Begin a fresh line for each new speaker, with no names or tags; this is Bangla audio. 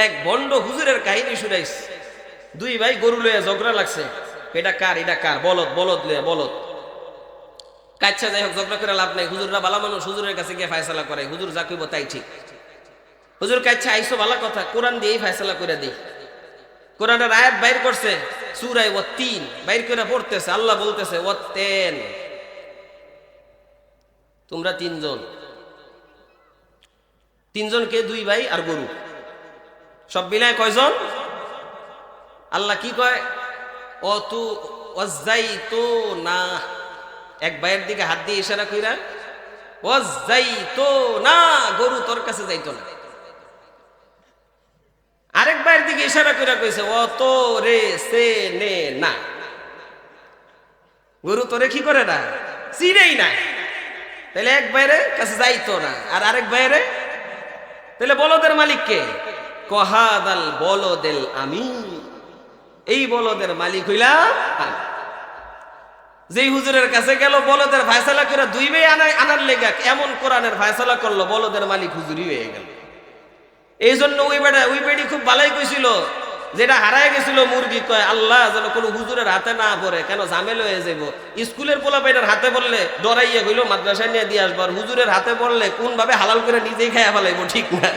এক ভণ্ড হুজুরের কাহিনী শুনাইছে। দুই ভাই গরু লইয়া ঝগড়া লাগছে, এটা কার বলদ, বলদ লইয়া বলদ। কাচ্চা যাই হোক, ঝগড়া করে লাভ নাই। হুজুররা ভালো মানুষ, হুজুরের কাছে গিয়ে ফায়সালা করে, হুজুর যা কইব তাই ঠিক। হুজুর কাচ্চা আইসো ভালো কথা, কোরআন দিয়েই ফায়সালা করে দিই। কোরআনের আয়াত বাইর করছে, সূরা ওয়াত-তিন বাইর করে পড়তেছে। আল্লাহ বলতেছে ওয়াত-তিন, তোমরা তিনজনকে, দুই ভাই আর গরু, সব মিলায় কয়জন? আল্লাহ কি কয়? অতু ওয়াজাইতো না, এক ভাইয়ের দিকে হাত দিয়ে ইশারা কইরা, ওয়াজাইতো না, গরু তোর কাছে যাইতো না। আরেক ভাইয়ের দিকে ইশারা কইরা কইছে অত রে সে নে না, গরু তোরে কি করে না, চিনেই না। তাহলে এক ভাইয়ের কাছে যাইতো না, আর আরেক ভাইয়ের, তাহলে বলদের মালিক কে? কহাদাল বলদেল আমি, এই বলদের মালিক হইলাম আমি। যেই হুজুরের কাছে গেল বলদের ফায়সালা করে দুই ভাই আনার লেগা এমন কোরআনের ফায়সালা করলো, বলদের মালিক হুজুরই হয়ে গেল। এই জন্য ওই বেড়ি খুব ভালোই কইছিল, যেটা হারায় গেছিল মুরগি, কয় আল্লাহ যেন কোনো হুজুরের হাতে না পড়ে, কেন ঝামেল হয়ে যাবো। স্কুলের পোলা পাইটার হাতে পড়লে ডরাইয়া হইলো মাদ্রাসায় নিয়ে দিয়ে আসবার, হুজুরের হাতে পড়লে কোন ভাবে হালাল করে নিজেই খাইয়া ফেলাইবো, ঠিক না?